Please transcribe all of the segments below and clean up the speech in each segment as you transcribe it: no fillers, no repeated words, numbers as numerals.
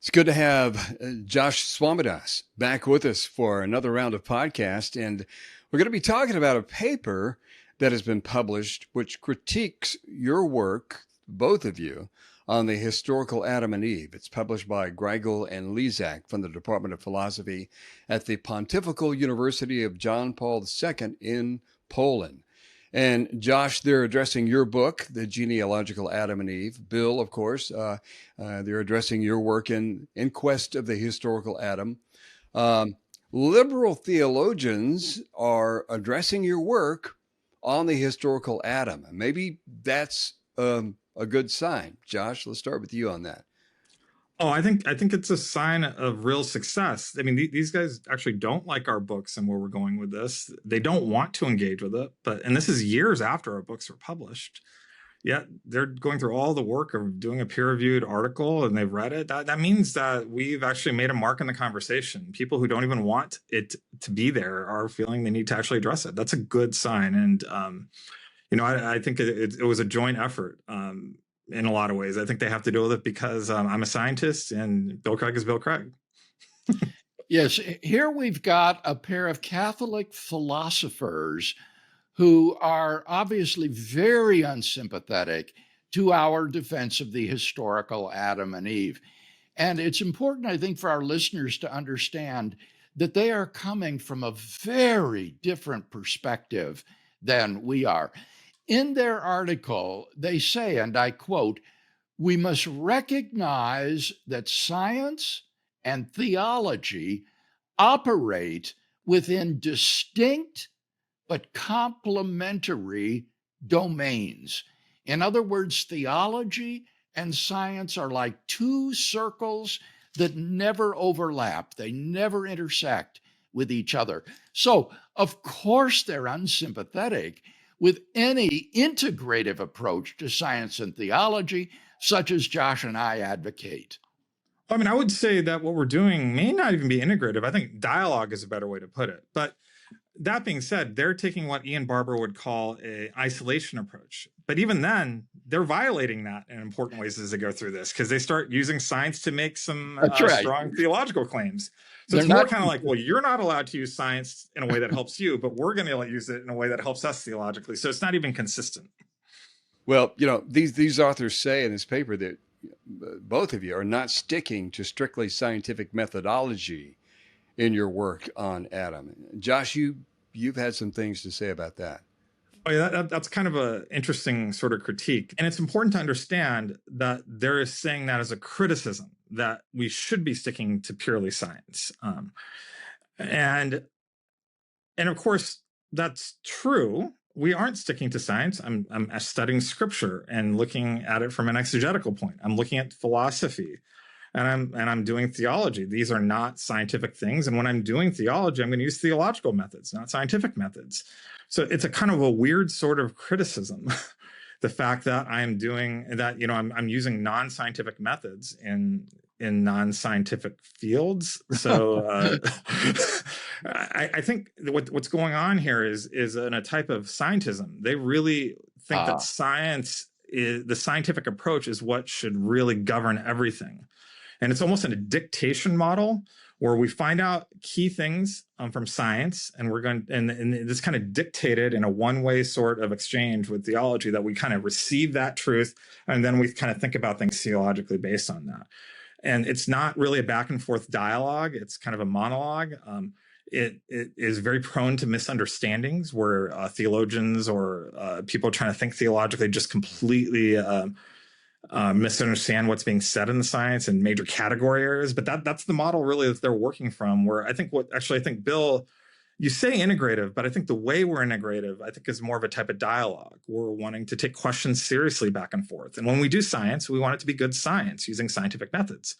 It's good to have Josh Swamidass back with us for another round of podcast. And we're going to be talking about a paper that has been published which critiques your work, both of you, on the historical Adam and Eve. It's published by Greigel and Lizak from the Department of Philosophy at the Pontifical University of John Paul II in Poland. And Josh, they're addressing your book, The Genealogical Adam and Eve. Bill, of course, they're addressing your work in Quest of the Historical Adam. Liberal theologians are addressing your work on the historical Adam. Maybe that's a good sign. Josh, let's start with you on that. Oh, I think it's a sign of real success. I mean, these guys actually don't like our books and where we're going with this. They don't want to engage with it, and this is years after our books were published. Yet they're going through all the work of doing a peer-reviewed article and they've read it. That means that we've actually made a mark in the conversation. People who don't even want it to be there are feeling they need to actually address it. That's a good sign. And, I think it was a joint effort. In a lot of ways. I think they have to deal with it because I'm a scientist and Bill Craig is Bill Craig. Yes, here we've got a pair of Catholic philosophers who are obviously very unsympathetic to our defense of the historical Adam and Eve. And it's important, I think, for our listeners to understand that they are coming from a very different perspective than we are. In their article, they say, and I quote, "We must recognize that science and theology operate within distinct but complementary domains." In other words, theology and science are like two circles that never overlap. They never intersect with each other. So, of course, they're unsympathetic with any integrative approach to science and theology, such as Josh and I advocate. I mean, I would say that what we're doing may not even be integrative. I think dialogue is a better way to put it. But that being said, they're taking what Ian Barber would call an isolation approach. But even then, they're violating that in important ways as they go through this, because they start using science to make some strong theological claims. So it's more kind of like, well, you're not allowed to use science in a way that helps you, but we're going to use it in a way that helps us theologically. So it's not even consistent. Well, these authors say in this paper that both of you are not sticking to strictly scientific methodology in your work on Adam. Josh, you've had some things to say about that. Oh, yeah, that's kind of an interesting sort of critique. And it's important to understand that they're saying that as a criticism, that we should be sticking to purely science. And of course, that's true. We aren't sticking to science. I'm studying scripture and looking at it from an exegetical point. I'm looking at philosophy. And I'm doing theology. These are not scientific things. And when I'm doing theology, I'm going to use theological methods, not scientific methods. So it's a kind of a weird sort of criticism, the fact that I'm doing that, I'm using non-scientific methods in non-scientific fields. So I think what's going on here is in a type of scientism. They really think that science is the scientific approach is what should really govern everything. And it's almost in a dictation model where we find out key things from science, and we're going and it's kind of dictated in a one-way sort of exchange with theology, that we kind of receive that truth, and then we kind of think about things theologically based on that. And it's not really a back and forth dialogue. It's kind of a monologue. It is very prone to misunderstandings, where theologians or people trying to think theologically just completely misunderstand what's being said in the science and major category areas. But that's the model really that they're working from, where I think Bill, you say integrative, but I think the way we're integrative, I think, is more of a type of dialogue. We're wanting to take questions seriously back and forth. And when we do science, we want it to be good science using scientific methods.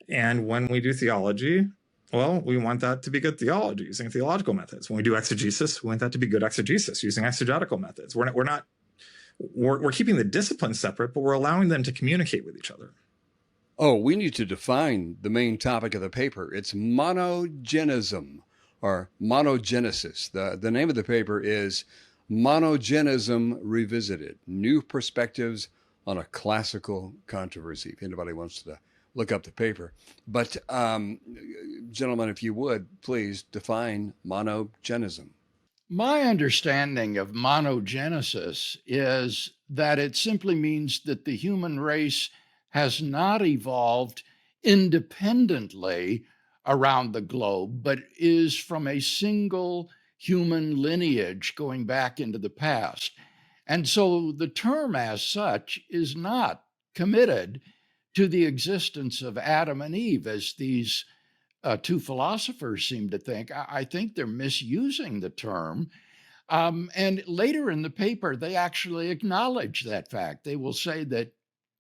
And when we do theology, well, we want that to be good theology using theological methods. When we do exegesis, we want that to be good exegesis using exegetical methods. We're keeping the disciplines separate, but we're allowing them to communicate with each other. Oh, we need to define the main topic of the paper. It's monogenism or monogenesis. The name of the paper is Monogenism Revisited, New Perspectives on a Classical Controversy. If anybody wants to look up the paper. But, gentlemen, if you would, please define monogenism. My understanding of monogenesis is that it simply means that the human race has not evolved independently around the globe, but is from a single human lineage going back into the past. And so the term as such is not committed to the existence of Adam and Eve, as these two philosophers seem to think. I think they're misusing the term. And later in the paper, they actually acknowledge that fact. They will say that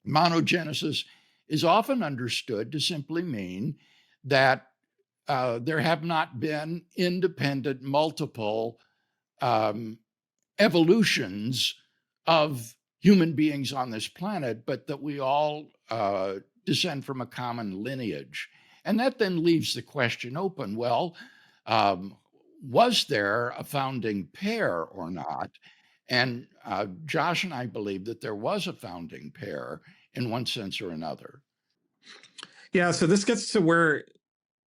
monogenesis is often understood to simply mean that there have not been independent, multiple evolutions of human beings on this planet, but that we all descend from a common lineage. And that then leaves the question open, well, was there a founding pair or not? And Josh and I believe that there was a founding pair in one sense or another. Yeah, so this gets to where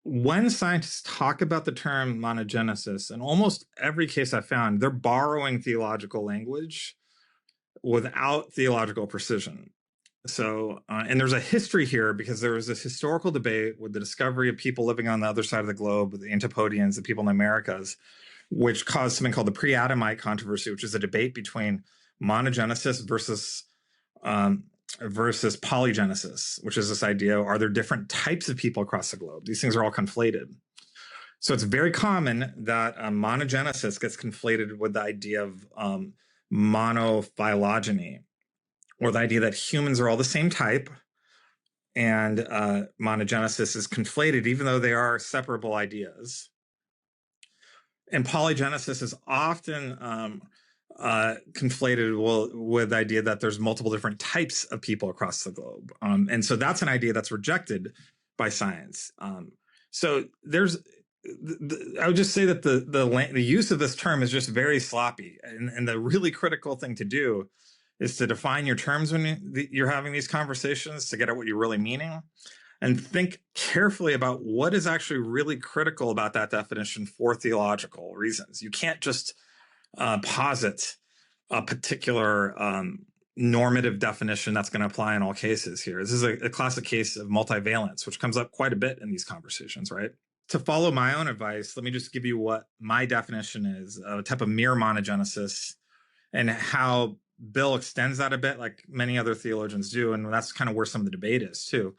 when scientists talk about the term monogenesis, in almost every case I found, they're borrowing theological language without theological precision. So, and there's a history here because there was this historical debate with the discovery of people living on the other side of the globe, the Antipodeans, the people in the Americas, which caused something called the pre-Adamite controversy, which is a debate between monogenesis versus polygenesis, which is this idea, are there different types of people across the globe? These things are all conflated. So it's very common that monogenesis gets conflated with the idea of monophylogeny, or the idea that humans are all the same type, and monogenesis is conflated, even though they are separable ideas. And polygenesis is often conflated with the idea that there's multiple different types of people across the globe. And so that's an idea that's rejected by science. So there's, I would just say that the use of this term is just very sloppy. And the really critical thing to do is to define your terms when you're having these conversations to get at what you're really meaning, and think carefully about what is actually really critical about that definition for theological reasons. You can't just posit a particular normative definition that's going to apply in all cases here. This is a classic case of multivalence, which comes up quite a bit in these conversations, right? To follow my own advice, let me just give you what my definition is, a type of mere monogenesis, and how Bill extends that a bit, like many other theologians do. And that's kind of where some of the debate is too.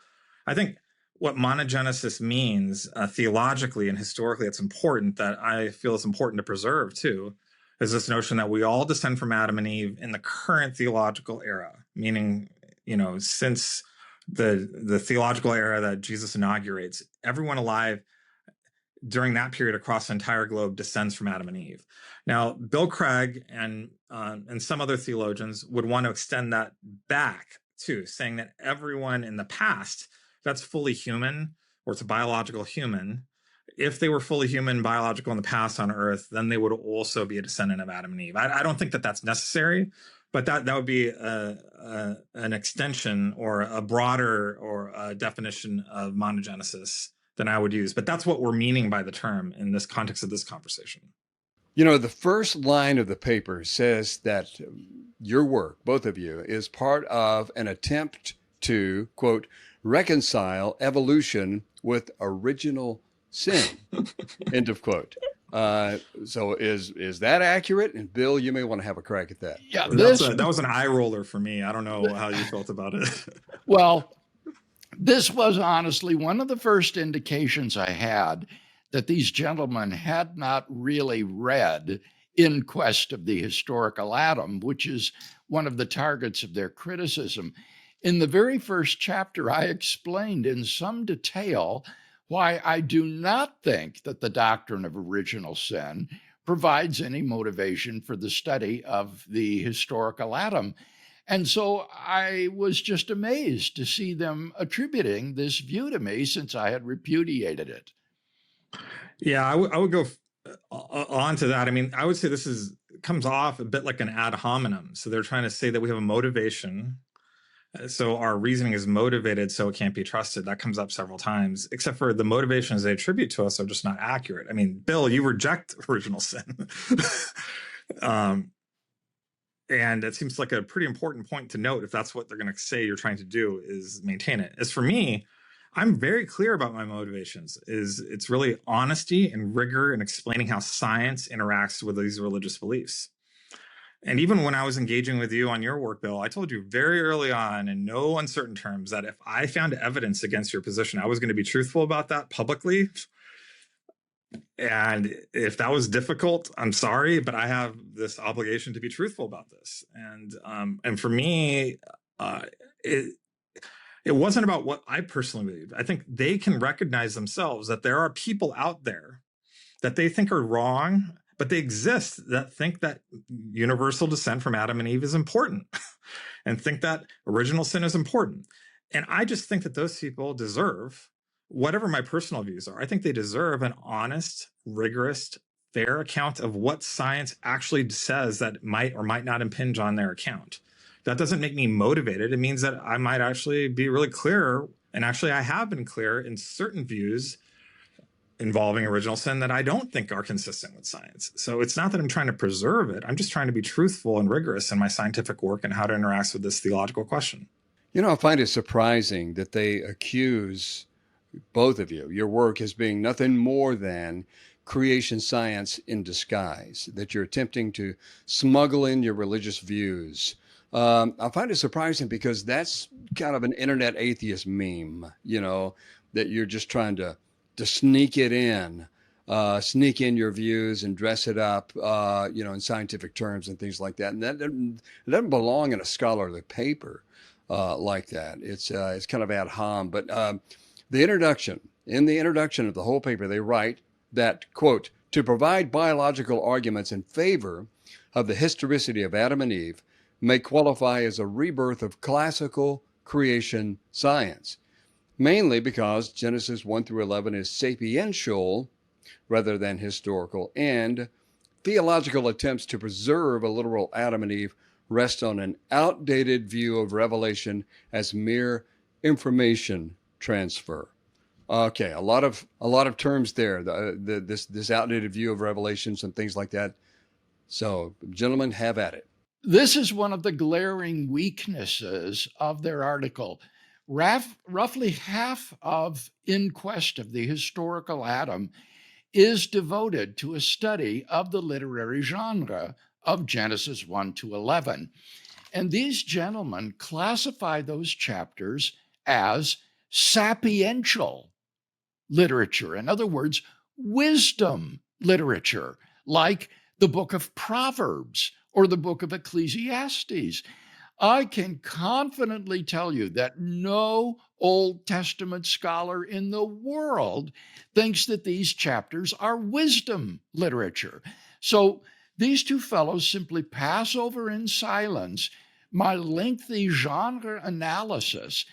I think what monogenesis means theologically and historically, it's important, that I feel it's important to preserve too, is this notion that we all descend from Adam and Eve in the current theological era, meaning, since the theological era that Jesus inaugurates, everyone alive during that period across the entire globe descends from Adam and Eve. Now, Bill Craig and some other theologians would want to extend that back too, saying that everyone in the past that's fully human, or it's a biological human, if they were fully human, biological in the past on Earth, then they would also be a descendant of Adam and Eve. I don't think that that's necessary, but that would be an extension or a broader or a definition of monogenesis than I would use. But that's what we're meaning by the term in this context of this conversation. The first line of the paper says that your work, both of you, is part of an attempt to, quote, reconcile evolution with original sin, end of quote. So is that accurate? And Bill, you may want to have a crack at that. Yeah, that was an eye roller for me. I don't know how you felt about it. Well, this was honestly one of the first indications I had that these gentlemen had not really read In Quest of the Historical Adam, which is one of the targets of their criticism. In the very first chapter, I explained in some detail why I do not think that the doctrine of original sin provides any motivation for the study of the historical Adam. And so I was just amazed to see them attributing this view to me, since I had repudiated it. Yeah, I would go on to that. I mean, I would say this comes off a bit like an ad hominem. So they're trying to say that we have a motivation So our reasoning is motivated, so it can't be trusted. That comes up several times, except for the motivations they attribute to us are just not accurate. I mean, Bill, you reject original sin. And it seems like a pretty important point to note if that's what they're going to say you're trying to do is maintain it. As for me, I'm very clear about my motivations. It's really honesty and rigor in explaining how science interacts with these religious beliefs. And even when I was engaging with you on your work, Bill, I told you very early on in no uncertain terms that if I found evidence against your position, I was going to be truthful about that publicly. And if that was difficult, I'm sorry, but I have this obligation to be truthful about this. And for me, it wasn't about what I personally believe. I think they can recognize themselves that there are people out there that they think are wrong, but they exist that think that universal descent from Adam and Eve is important and think that original sin is important. And I just think that those people deserve, whatever my personal views are, I think they deserve an honest, rigorous, fair account of what science actually says that might or might not impinge on their account. That doesn't make me motivated. It means that I might actually be really clear, and actually I have been clear in certain views involving original sin that I don't think are consistent with science. So it's not that I'm trying to preserve it. I'm just trying to be truthful and rigorous in my scientific work and how to interact with this theological question. You know, I find it surprising that they accuse both of you, your work, as being nothing more than creation science in disguise, that you're attempting to smuggle in your religious views. I find it surprising because that's kind of an internet atheist meme, you know, that you're just trying to sneak it in, sneak in your views and dress it up, you know, in scientific terms and things like that. And it doesn't belong in a scholarly paper like that. It's kind of ad hom. But in the introduction of the whole paper, they write that, quote, to provide biological arguments in favor of the historicity of Adam and Eve may qualify as a rebirth of classical creation science, mainly because Genesis 1 through 11 is sapiential rather than historical, and theological attempts to preserve a literal Adam and Eve rest on an outdated view of Revelation as mere information transfer. Okay, a lot of terms there. This outdated view of Revelations and things like that. So, gentlemen, have at it. This is one of the glaring weaknesses of their article. Roughly half of In Quest of the Historical Adam is devoted to a study of the literary genre of Genesis 1 to 11. And these gentlemen classify those chapters as sapiential literature. In other words, wisdom literature, like the book of Proverbs or the book of Ecclesiastes. I can confidently tell you that no Old Testament scholar in the world thinks that these chapters are wisdom literature. So these two fellows simply pass over in silence my lengthy genre analysis.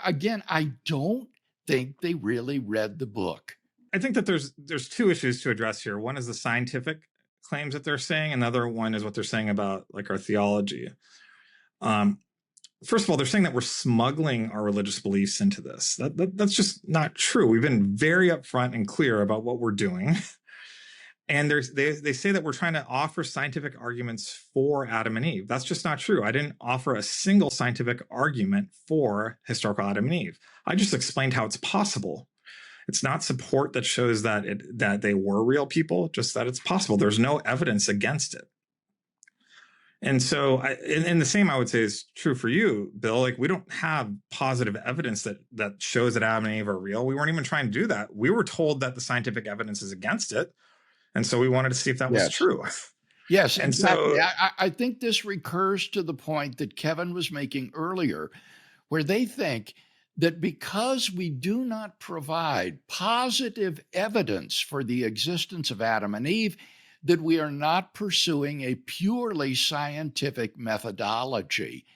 Again, I don't think they really read the book. I think that there's two issues to address here. One is the scientific claims that they're saying. Another one is what they're saying about like our theology. First of all, they're saying that we're smuggling our religious beliefs into this. That's just not true. We've been very upfront and clear about what we're doing. And they say that we're trying to offer scientific arguments for Adam and Eve. That's just not true. I didn't offer a single scientific argument for historical Adam and Eve. I just explained how it's possible. It's not support that shows that they were real people, just that it's possible. There's no evidence against it. And so, and the same I would say is true for you, Bill. Like, we don't have positive evidence that shows that Adam and Eve are real. We weren't even trying to do that. We were told that the scientific evidence is against it. And so we wanted to see if that was true. Yes, and exactly. So, I think this recurs to the point that Kevin was making earlier, where they think that because we do not provide positive evidence for the existence of Adam and Eve, that we are not pursuing a purely scientific methodology.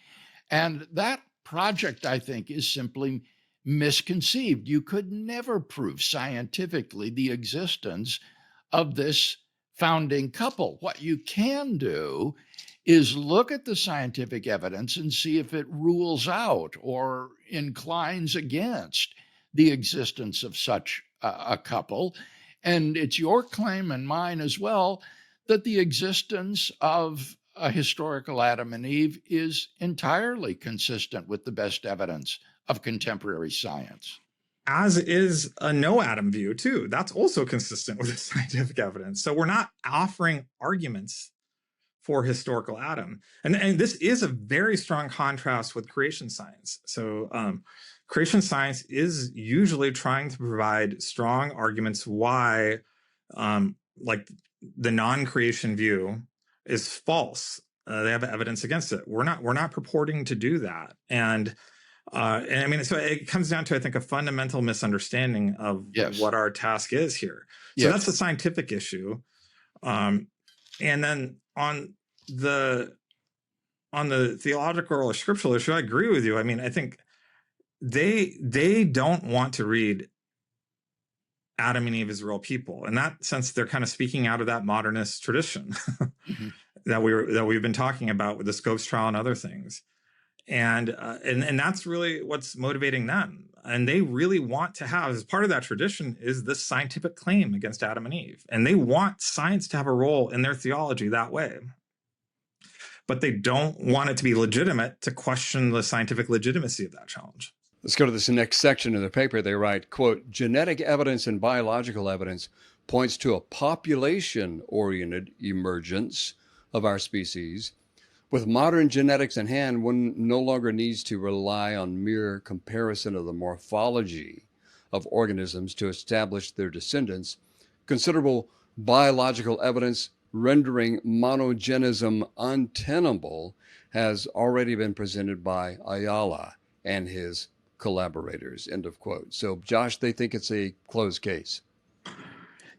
And that project, I think, is simply misconceived. You could never prove scientifically the existence of this founding couple. What you can do is look at the scientific evidence and see if it rules out or inclines against the existence of such a couple. And it's your claim and mine as well that the existence of a historical Adam and Eve is entirely consistent with the best evidence of contemporary science. As is a no Adam view, too. That's also consistent with the scientific evidence. So we're not offering arguments for historical Adam. And this is a very strong contrast with creation science. So creation science is usually trying to provide strong arguments why like the non-creation view is false. They have evidence against it. We're not purporting to do that. And I mean, so it comes down to, I think, a fundamental misunderstanding of what our task is here. So that's a scientific issue. And then on the theological or scriptural issue, I agree with you. I mean, I think they don't want to read Adam and Eve as real people. In that sense, they're kind of speaking out of that modernist tradition mm-hmm. that we've been talking about with the Scopes trial and other things. And that's really what's motivating them. And they really want to have, as part of that tradition, is this scientific claim against Adam and Eve. And they want science to have a role in their theology that way. But they don't want it to be legitimate to question the scientific legitimacy of that challenge. Let's go to this next section of the paper. They write, quote, genetic evidence and biological evidence points to a population-oriented emergence of our species. With modern genetics in hand, one no longer needs to rely on mere comparison of the morphology of organisms to establish their descendants. Considerable biological evidence rendering monogenism untenable has already been presented by Ayala and his collaborators, end of quote. So, Josh, they think it's a closed case.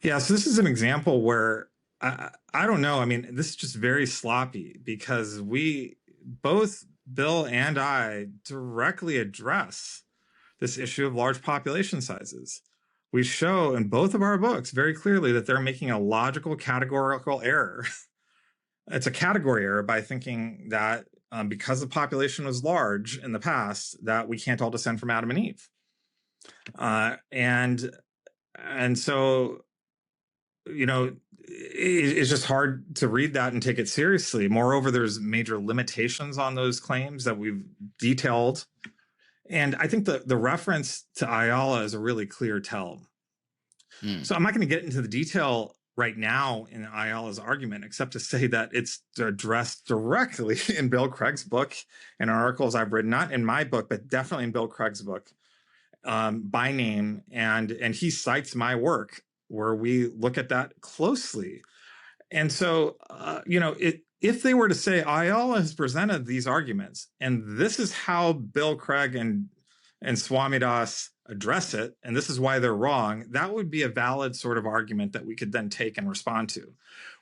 Yeah, so this is an example where I don't know. I mean, this is just very sloppy because we, both Bill and I, directly address this issue of large population sizes. We show in both of our books very clearly that they're making a logical categorical error. It's a category error by thinking that because the population was large in the past, that we can't all descend from Adam and Eve. And so, you know, it's just hard to read that and take it seriously. Moreover, there's major limitations on those claims that we've detailed. And I think the reference to Ayala is a really clear tell. So I'm not going to get into the detail right now in Ayala's argument, except to say that it's addressed directly in Bill Craig's book and articles I've written, not in my book, but definitely in Bill Craig's book by name. And he cites my work where we look at that closely. And so, you know, if they were to say Ayala has presented these arguments, and this is how Bill Craig and Swamidass address it, and this is why they're wrong, that would be a valid sort of argument that we could then take and respond to.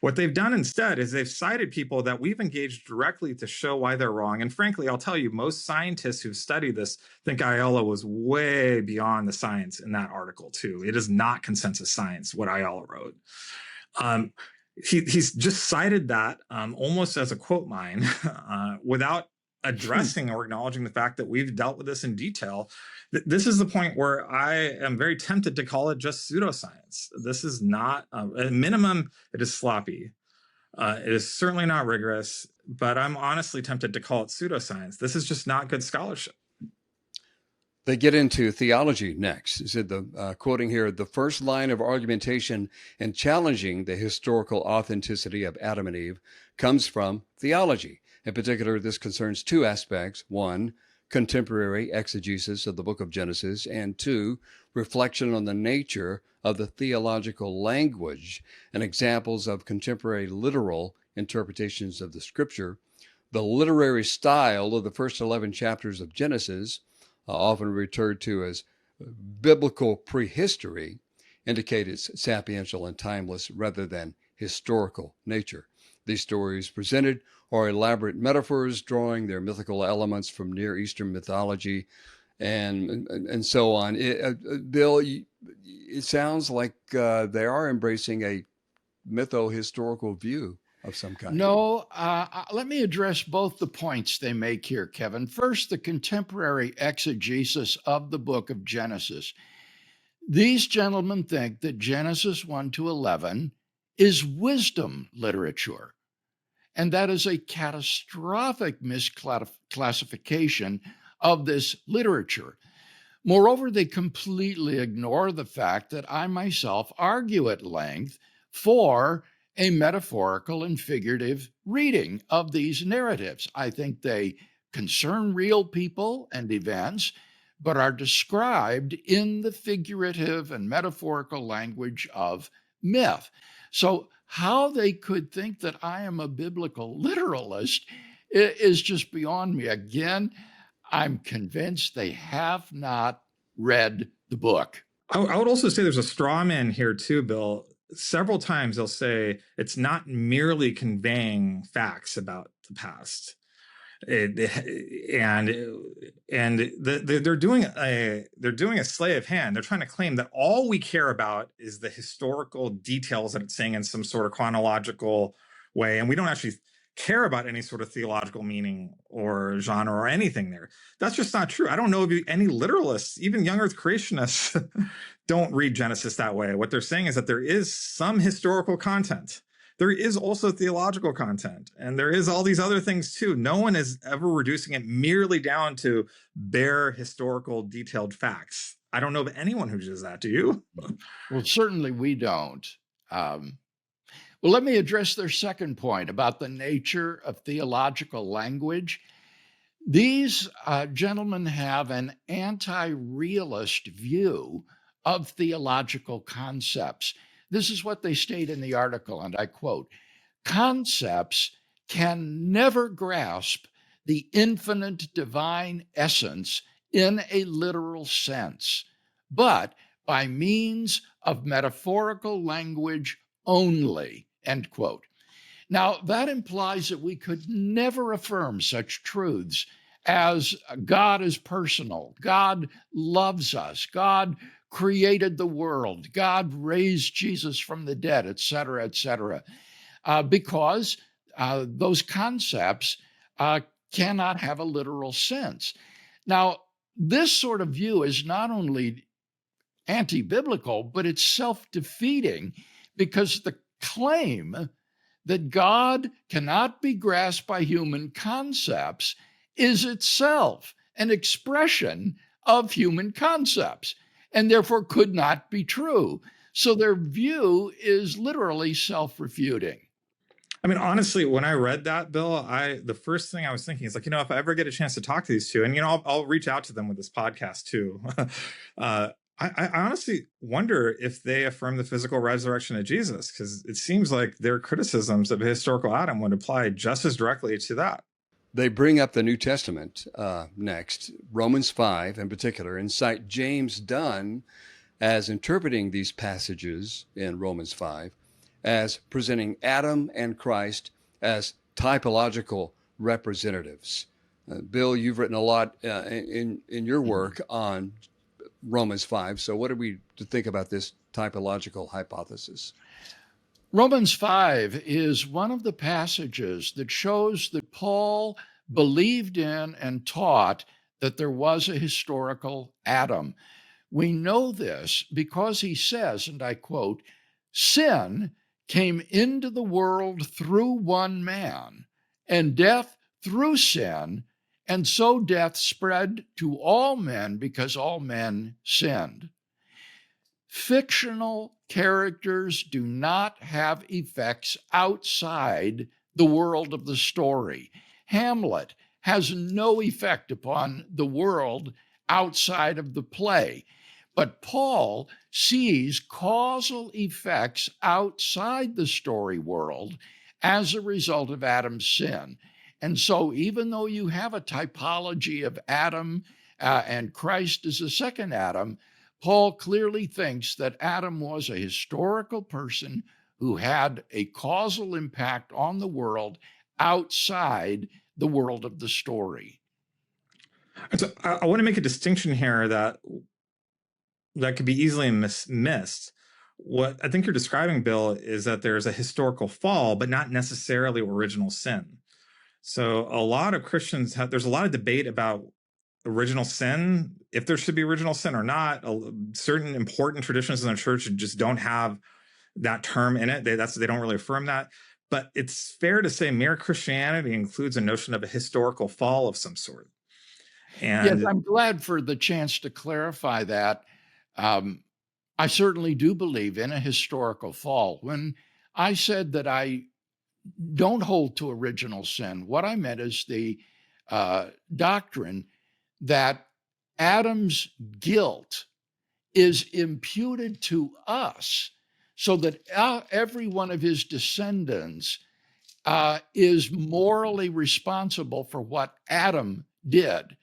What they've done instead is they've cited people that we've engaged directly to show why they're wrong. And frankly, I'll tell you, most scientists who've studied this think Ayala was way beyond the science in that article too. It is not consensus science, what Ayala wrote. He's just cited that almost as a quote mine without addressing or acknowledging the fact that we've dealt with this in detail. This is the point where I am very tempted to call it just pseudoscience. This is not, at minimum, it is sloppy. It is certainly not rigorous, but I'm honestly tempted to call it pseudoscience. This is just not good scholarship. They get into theology next. Is it quoting here, the first line of argumentation in challenging the historical authenticity of Adam and Eve comes from theology. In particular, this concerns two aspects. One, contemporary exegesis of the book of Genesis, and two, reflection on the nature of the theological language and examples of contemporary literal interpretations of the scripture. The literary style of the first 11 chapters of Genesis, often referred to as biblical prehistory, indicate its sapiential and timeless rather than historical nature. These stories presented are elaborate metaphors drawing their mythical elements from Near Eastern mythology and so on. Bill, it sounds like they are embracing a mytho-historical view. of some kind? No, let me address both the points they make here, Kevin. First, the contemporary exegesis of the book of Genesis. These gentlemen think that Genesis 1 to 11 is wisdom literature. And that is a catastrophic misclassification of this literature. Moreover, they completely ignore the fact that I myself argue at length for a metaphorical and figurative reading of these narratives. I think they concern real people and events, but are described in the figurative and metaphorical language of myth. So, how they could think that I am a biblical literalist is just beyond me. Again, I'm convinced they have not read the book. I would also say there's a straw man here too, Bill. Several times they'll say it's not merely conveying facts about the past. They're doing a sleight of hand. They're trying to claim that all we care about is the historical details that it's saying in some sort of chronological way, and we don't actually care about any sort of theological meaning or genre or anything there. That's just not true. I don't know of any literalists, even young earth creationists, don't read Genesis that way. What they're saying is that there is some historical content. There is also theological content, and there is all these other things too. No one is ever reducing it merely down to bare historical detailed facts. I don't know of anyone who does that. Do you? Well, certainly we don't. Well, let me address their second point about the nature of theological language. These gentlemen have an anti-realist view of theological concepts. This is what they state in the article, and I quote, "Concepts can never grasp the infinite divine essence in a literal sense, but by means of metaphorical language only," end quote. Now, that implies that we could never affirm such truths as God is personal, God loves us, God created the world, God raised Jesus from the dead, et cetera, because those concepts cannot have a literal sense. Now, this sort of view is not only anti-biblical, but it's self-defeating, because the claim that God cannot be grasped by human concepts is itself an expression of human concepts, and therefore could not be true. So their view is literally self-refuting. I mean, honestly, when I read that, Bill, the first thing I was thinking is like, if I ever get a chance to talk to these two, and I'll reach out to them with this podcast too. I honestly wonder if they affirm the physical resurrection of Jesus, because it seems like their criticisms of historical Adam would apply just as directly to that. They bring up the New Testament next, Romans 5 in particular, and cite James Dunn as interpreting these passages in Romans 5 as presenting Adam and Christ as typological representatives. Bill, you've written a lot in your work on Romans 5. So what are we to think about this typological hypothesis? Romans 5 is one of the passages that shows that Paul believed in and taught that there was a historical Adam. We know this because he says, and I quote, "Sin came into the world through one man, and death through sin, and so death spread to all men because all men sinned." Fictional characters do not have effects outside the world of the story. Hamlet has no effect upon the world outside of the play. But Paul sees causal effects outside the story world as a result of Adam's sin. And so, even though you have a typology of Adam and Christ as the second Adam, Paul clearly thinks that Adam was a historical person who had a causal impact on the world outside the world of the story. So I want to make a distinction here that could be easily missed. what I think you're describing, Bill, is that there's a historical fall, but not necessarily original sin. So a lot of Christians there's a lot of debate about original sin, if there should be original sin or not. Certain important traditions in the church just don't have that term in it. They don't really affirm that. But it's fair to say mere Christianity includes a notion of a historical fall of some sort. Yes, And I'm glad for the chance to clarify that. I certainly do believe in a historical fall. When I said that I don't hold to original sin, what I meant is the doctrine that Adam's guilt is imputed to us so that every one of his descendants is morally responsible for what Adam did.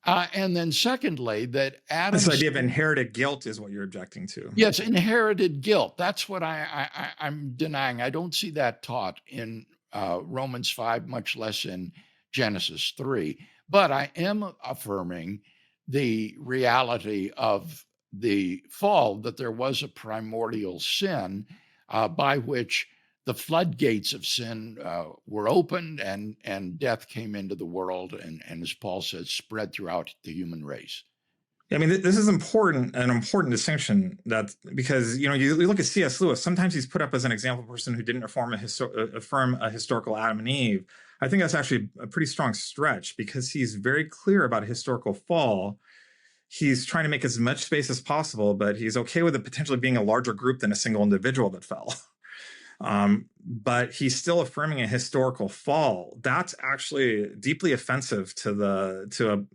And then, secondly, that this Adam's idea of inherited guilt is what you're objecting to. yes, inherited guilt. That's what I'm denying. I don't see that taught in Romans 5, much less in Genesis 3. But I am affirming the reality of the fall, that there was a primordial sin by which the floodgates of sin were opened and death came into the world and, as Paul says, spread throughout the human race. I mean, this is important, an important distinction, that because you look at C.S. Lewis. Sometimes he's put up as an example person who didn't affirm a historical Adam and Eve. I think that's actually a pretty strong stretch because he's very clear about a historical fall. He's trying to make as much space as possible, but he's okay with it potentially being a larger group than a single individual that fell. But he's still affirming a historical fall. That's actually deeply offensive to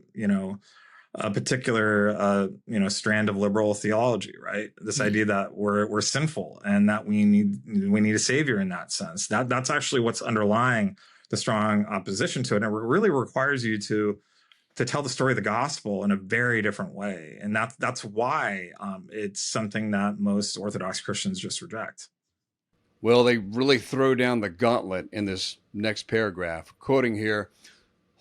a particular strand of liberal theology, right? This idea that we're sinful and that we need a savior in that sense. That's actually what's underlying the strong opposition to it, and it really requires you to tell the story of the gospel in a very different way, and that's why it's something that most Orthodox Christians just reject. Well, they really throw down the gauntlet in this next paragraph. Quoting here,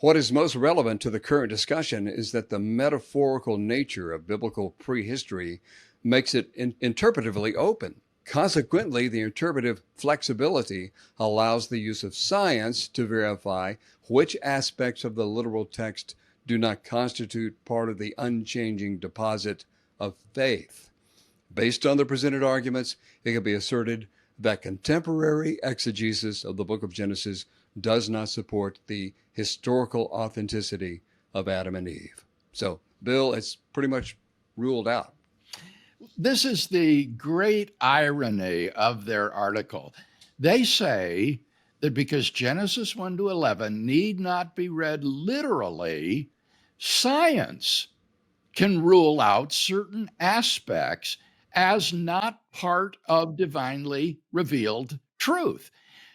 what is most relevant to the current discussion is that the metaphorical nature of biblical prehistory makes it interpretively open. Consequently, the interpretive flexibility allows the use of science to verify which aspects of the literal text do not constitute part of the unchanging deposit of faith. Based on the presented arguments, it can be asserted that contemporary exegesis of the book of Genesis does not support the historical authenticity of Adam and Eve. So, Bill, it's pretty much ruled out. This is the great irony of their article. They say that because Genesis 1 to 11 need not be read literally, science can rule out certain aspects as not part of divinely revealed truth.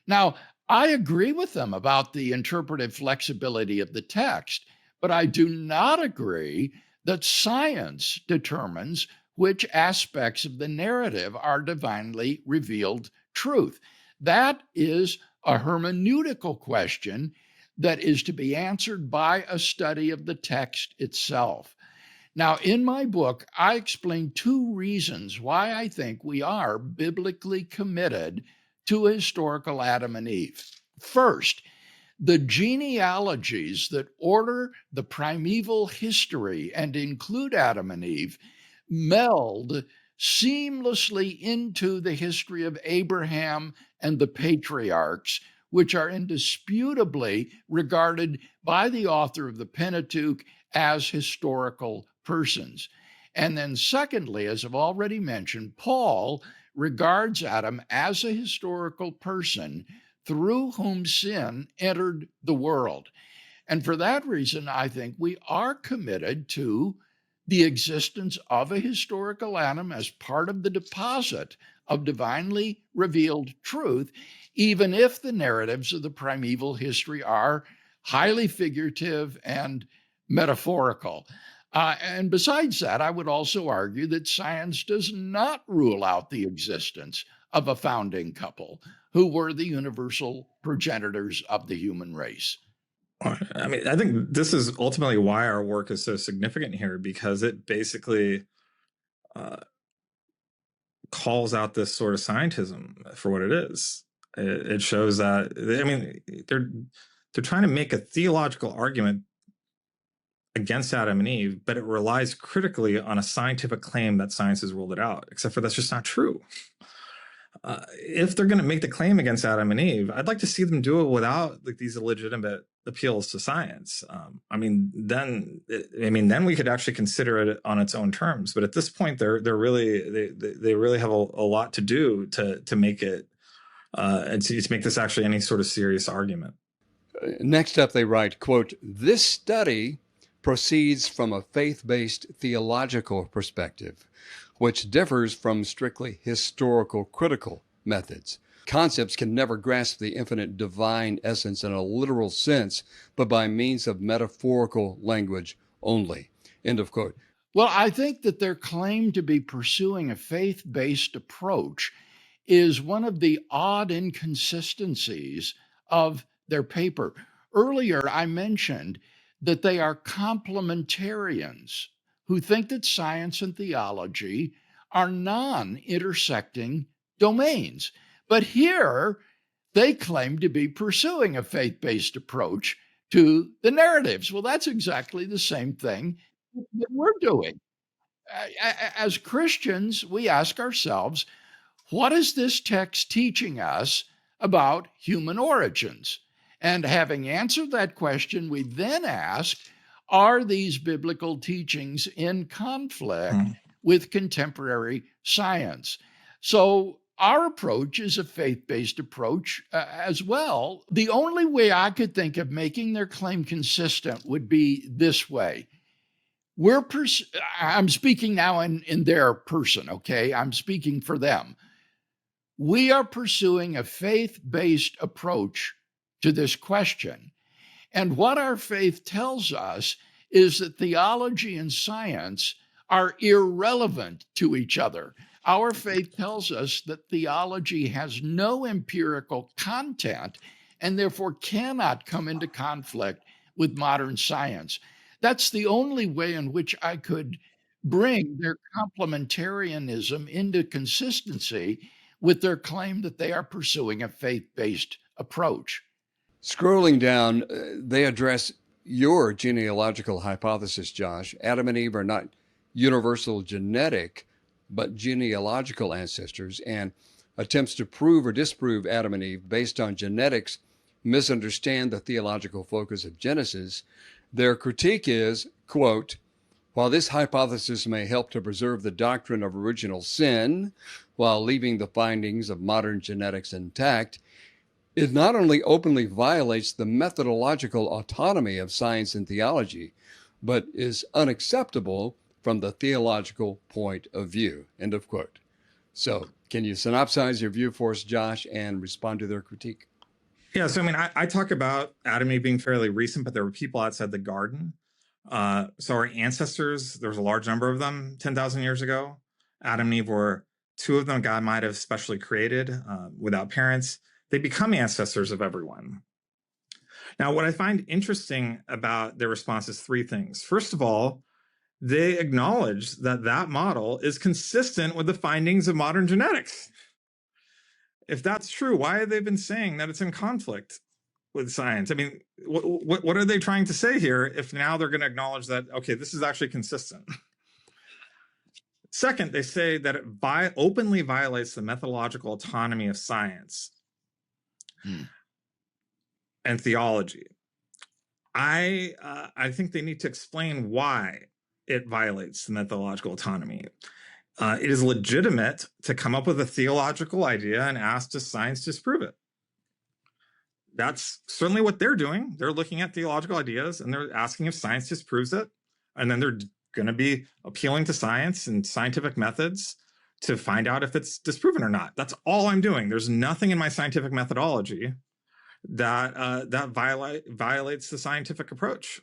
Now, I agree with them about the interpretive flexibility of the text, but I do not agree that science determines which aspects of the narrative are divinely revealed truth. That is a hermeneutical question that is to be answered by a study of the text itself. Now, in my book, I explain two reasons why I think we are biblically committed to a historical Adam and Eve. First, the genealogies that order the primeval history and include Adam and Eve meld seamlessly into the history of Abraham and the patriarchs, which are indisputably regarded by the author of the Pentateuch as historical persons. And then, secondly, as I've already mentioned, Paul regards Adam as a historical person through whom sin entered the world. And for that reason, I think we are committed to the existence of a historical Adam as part of the deposit of divinely revealed truth, even if the narratives of the primeval history are highly figurative and metaphorical. And besides that, I would also argue that science does not rule out the existence of a founding couple who were the universal progenitors of the human race. I mean, I think this is ultimately why our work is so significant here, because it basically calls out this sort of scientism for what it is. It shows that, I mean, they're trying to make a theological argument against Adam and Eve, but it relies critically on a scientific claim that science has ruled it out, except for that's just not true. If they're going to make the claim against Adam and Eve, I'd like to see them do it without like these illegitimate appeals to science. Then we could actually consider it on its own terms. But at this point, they really have a lot to do to make it and to make this actually any sort of serious argument. Next up, they write, quote, "This study proceeds from a faith-based theological perspective, which differs from strictly historical critical methods. Concepts can never grasp the infinite divine essence in a literal sense, but by means of metaphorical language only." End of quote. Well, I think that their claim to be pursuing a faith-based approach is one of the odd inconsistencies of their paper. Earlier, I mentioned that they are complementarians who think that science and theology are non-intersecting domains. But here, they claim to be pursuing a faith-based approach to the narratives. Well, that's exactly the same thing that we're doing. As Christians, we ask ourselves, what is this text teaching us about human origins? And having answered that question, we then ask, are these biblical teachings in conflict with contemporary science? So our approach is a faith-based approach as well. The only way I could think of making their claim consistent would be this way. I'm speaking now in their person, okay? I'm speaking for them. We are pursuing a faith-based approach to this question. And what our faith tells us is that theology and science are irrelevant to each other. Our faith tells us that theology has no empirical content and therefore cannot come into conflict with modern science. That's the only way in which I could bring their complementarianism into consistency with their claim that they are pursuing a faith-based approach. Scrolling down, they address your genealogical hypothesis, Josh. Adam and Eve are not universal genetic, but genealogical ancestors, and attempts to prove or disprove Adam and Eve based on genetics misunderstand the theological focus of Genesis. Their critique is, quote, "While this hypothesis may help to preserve the doctrine of original sin while leaving the findings of modern genetics intact, it not only openly violates the methodological autonomy of science and theology, but is unacceptable from the theological point of view." End of quote. So can you synopsize your view for us, Josh, and respond to their critique? Yeah, so I talk about Adam and Eve being fairly recent, but there were people outside the garden. So our ancestors, there was a large number of them 10,000 years ago. Adam and Eve were two of them God might have specially created without parents. They become ancestors of everyone. Now, what I find interesting about their response is three things. First of all, they acknowledge that that model is consistent with the findings of modern genetics. If that's true, why have they been saying that it's in conflict with science? I mean, what are they trying to say here if now they're going to acknowledge that, okay, this is actually consistent? Second, they say that it openly violates the methodological autonomy of science and theology. I think they need to explain why it violates the methodological autonomy. It is legitimate to come up with a theological idea and ask, does science disprove it? That's certainly what they're doing. They're looking at theological ideas and they're asking if science disproves it. And then they're going to be appealing to science and scientific methods to find out if it's disproven or not. That's all I'm doing. There's nothing in my scientific methodology that violates the scientific approach.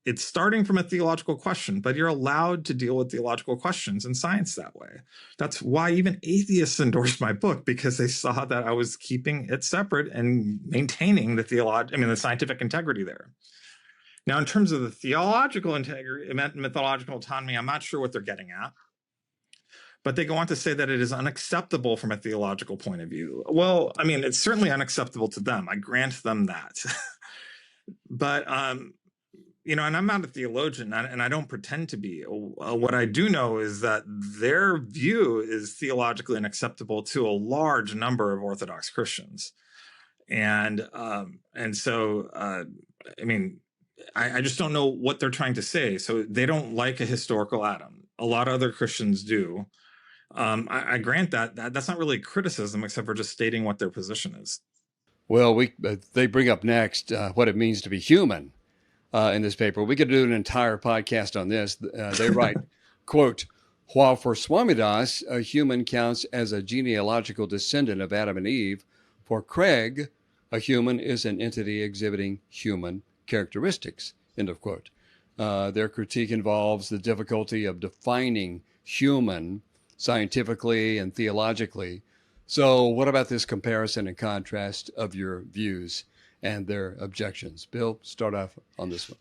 It's starting from a theological question, but you're allowed to deal with theological questions in science that way. That's why even atheists endorsed my book, because they saw that I was keeping it separate and maintaining the scientific integrity there. Now, in terms of the theological integrity, methodological autonomy, I'm not sure what they're getting at. But they go on to say that it is unacceptable from a theological point of view. Well, I mean, it's certainly unacceptable to them. I grant them that. But and I'm not a theologian, and I don't pretend to be. What I do know is that their view is theologically unacceptable to a large number of Orthodox Christians, and so I mean, I just don't know what they're trying to say. So they don't like a historical Adam. A lot of other Christians do. I grant that's not really criticism, except for just stating what their position is. Well, they bring up next what it means to be human in this paper. We could do an entire podcast on this. They write, quote, while for Swamidass, a human counts as a genealogical descendant of Adam and Eve, for Craig, a human is an entity exhibiting human characteristics, end of quote. Their critique involves the difficulty of defining human scientifically and theologically. So what about this comparison and contrast of your views and their objections? Bill, start off on this one.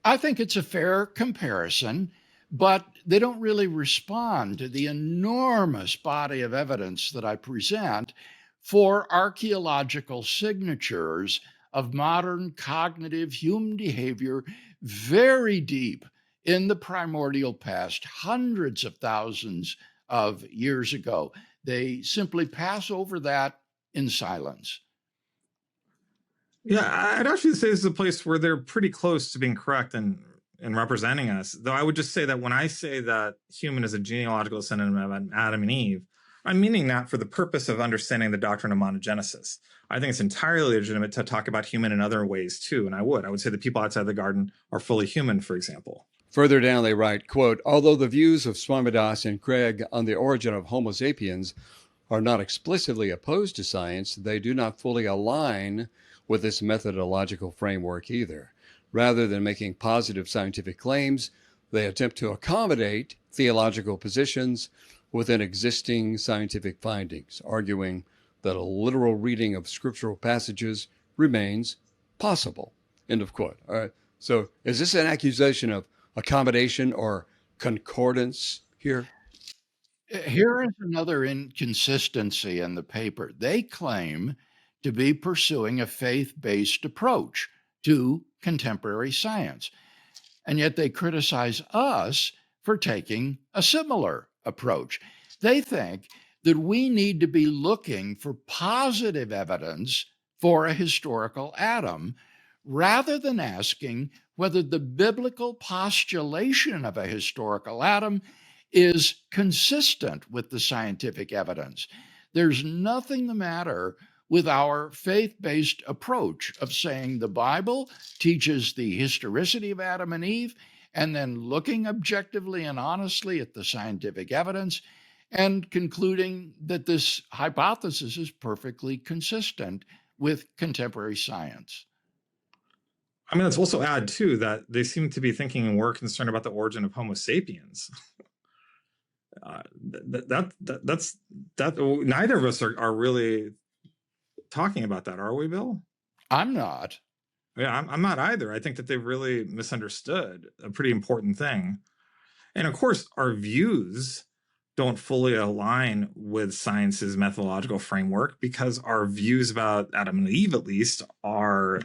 I think it's a fair comparison, but they don't really respond to the enormous body of evidence that I present for archaeological signatures of modern cognitive human behavior very deep in the primordial past, hundreds of thousands of years ago. They simply pass over that in silence. Yeah, I'd actually say this is a place where they're pretty close to being correct in representing us. Though I would just say that when I say that human is a genealogical descendant of Adam and Eve, I'm meaning that for the purpose of understanding the doctrine of monogenesis. I think it's entirely legitimate to talk about human in other ways too, and I would say the people outside the garden are fully human, for example. Further down, they write, quote, although the views of Swamidass and Craig on the origin of Homo sapiens are not explicitly opposed to science, they do not fully align with this methodological framework either. Rather than making positive scientific claims, they attempt to accommodate theological positions within existing scientific findings, arguing that a literal reading of scriptural passages remains possible. End of quote. All right. So is this an accusation of accommodation or concordance here? Here is another inconsistency in the paper. They claim to be pursuing a faith-based approach to contemporary science, and yet they criticize us for taking a similar approach. They think that we need to be looking for positive evidence for a historical Adam rather than asking whether the biblical postulation of a historical Adam is consistent with the scientific evidence. There's nothing the matter with our faith-based approach of saying the Bible teaches the historicity of Adam and Eve, and then looking objectively and honestly at the scientific evidence and concluding that this hypothesis is perfectly consistent with contemporary science. I mean, let's also add, too, that they seem to be thinking and we're concerned about the origin of Homo sapiens. That's neither of us are really talking about that, are we, Bill? I'm not. Yeah, I'm not either. I think that they've really misunderstood a pretty important thing. And of course, our views don't fully align with science's methodological framework because our views about Adam and Eve, at least, are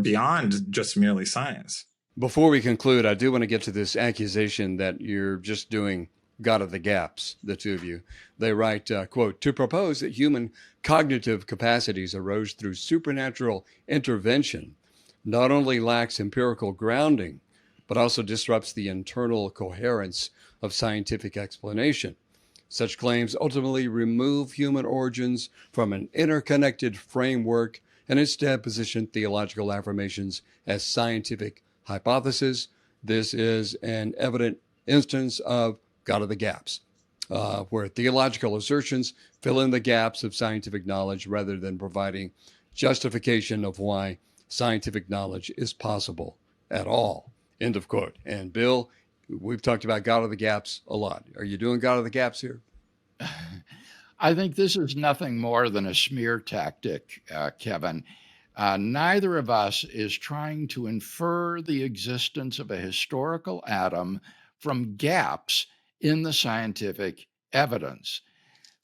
beyond just merely science. Before we conclude, I do want to get to this accusation that you're just doing God of the gaps, the two of you. They write, quote, to propose that human cognitive capacities arose through supernatural intervention not only lacks empirical grounding, but also disrupts the internal coherence of scientific explanation. Such claims ultimately remove human origins from an interconnected framework and instead position theological affirmations as scientific hypotheses. This is an evident instance of God of the gaps, where theological assertions fill in the gaps of scientific knowledge rather than providing justification of why scientific knowledge is possible at all. End of quote. And Bill, we've talked about God of the gaps a lot. Are you doing God of the gaps here? I think this is nothing more than a smear tactic, Kevin. Neither of us is trying to infer the existence of a historical Adam from gaps in the scientific evidence.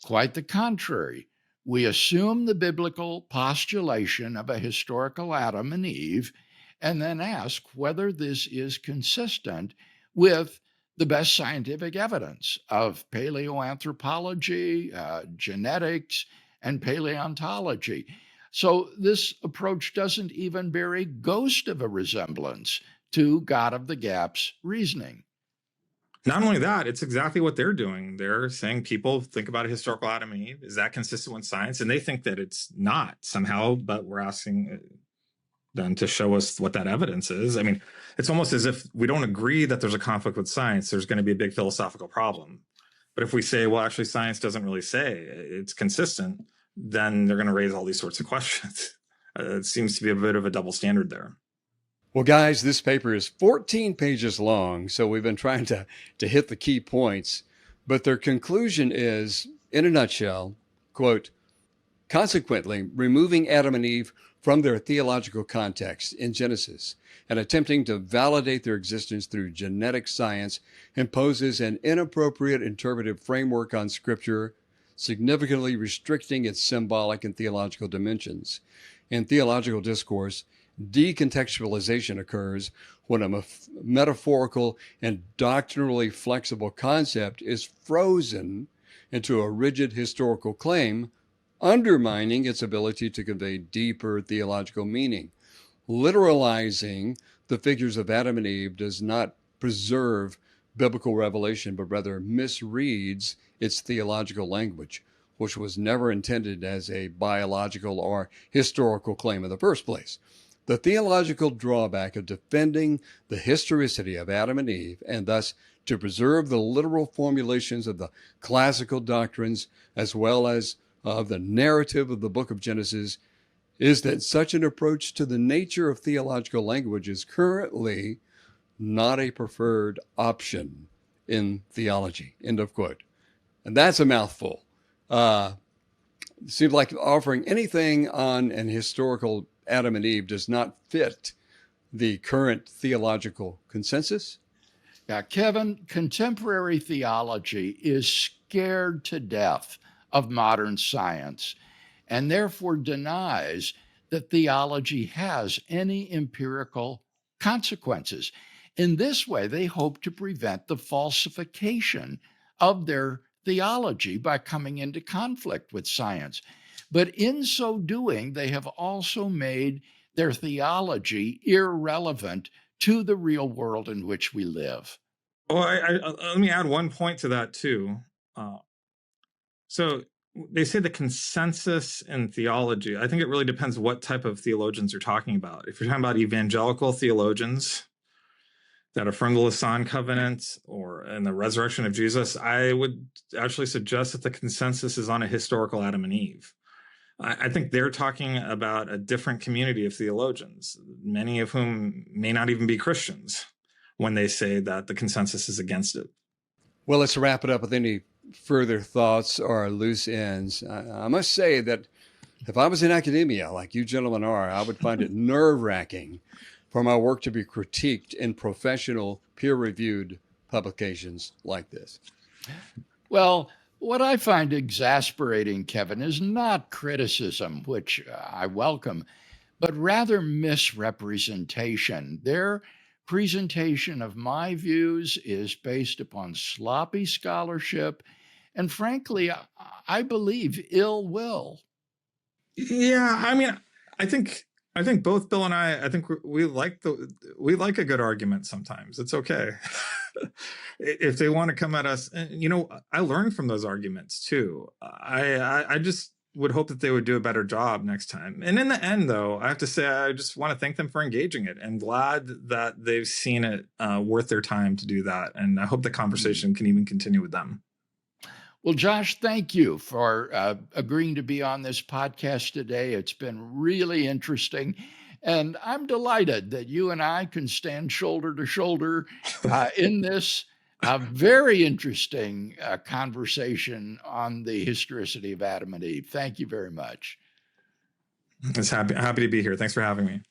Quite the contrary. We assume the biblical postulation of a historical Adam and Eve and then ask whether this is consistent with the best scientific evidence of paleoanthropology, genetics, and paleontology. So this approach doesn't even bear a ghost of a resemblance to God of the Gap's reasoning. Not only that, it's exactly what they're doing. They're saying people think about a historical Adam and Eve. Is that consistent with science? And they think that it's not somehow, but we're asking them to show us what that evidence is. I mean, it's almost as if we don't agree that there's a conflict with science, there's going to be a big philosophical problem. But if we say, well, actually, science doesn't really say it's consistent, then they're going to raise all these sorts of questions. It seems to be a bit of a double standard there. Well, guys, this paper is 14 pages long, so we've been trying to hit the key points. But their conclusion is, in a nutshell, quote, consequently, removing Adam and Eve from their theological context in Genesis and attempting to validate their existence through genetic science imposes an inappropriate interpretive framework on Scripture, significantly restricting its symbolic and theological dimensions. In theological discourse, decontextualization occurs when a metaphorical and doctrinally flexible concept is frozen into a rigid historical claim, undermining its ability to convey deeper theological meaning. Literalizing the figures of Adam and Eve does not preserve biblical revelation, but rather misreads its theological language, which was never intended as a biological or historical claim in the first place. The theological drawback of defending the historicity of Adam and Eve, and thus to preserve the literal formulations of the classical doctrines as well as of the narrative of the book of Genesis, is that such an approach to the nature of theological language is currently not a preferred option in theology. End of quote. And that's a mouthful. It seems like offering anything on an historical Adam and Eve does not fit the current theological consensus. Yeah, Kevin, contemporary theology is scared to death of modern science and therefore denies that theology has any empirical consequences. In this way, they hope to prevent the falsification of their theology by coming into conflict with science. But in so doing, they have also made their theology irrelevant to the real world in which we live. Well, let me add one point to that, too. So they say the consensus in theology. I think it really depends what type of theologians you're talking about. If you're talking about evangelical theologians that affirm the Lausanne Covenant or in the resurrection of Jesus, I would actually suggest that the consensus is on a historical Adam and Eve. I think they're talking about a different community of theologians, many of whom may not even be Christians, when they say that the consensus is against it. Well, let's wrap it up with any further thoughts or loose ends. I must say that if I was in academia, like you gentlemen are, I would find it nerve-wracking for my work to be critiqued in professional, peer-reviewed publications like this. Well, what I find exasperating, Kevin, is not criticism, which I welcome, but rather misrepresentation. Their presentation of my views is based upon sloppy scholarship and, frankly, I believe ill will. Yeah, I mean, I think both Bill and I think we like a good argument sometimes. It's okay. If they want to come at us, I learn from those arguments too. I just would hope that they would do a better job next time. And in the end, though, I have to say I just want to thank them for engaging it, and glad that they've seen it worth their time to do that. And I hope the conversation can even continue with them. Well, Josh, thank you for agreeing to be on this podcast today. It's been really interesting. And I'm delighted that you and I can stand shoulder to shoulder in this very interesting conversation on the historicity of Adam and Eve. Thank you very much. Happy to be here. Thanks for having me.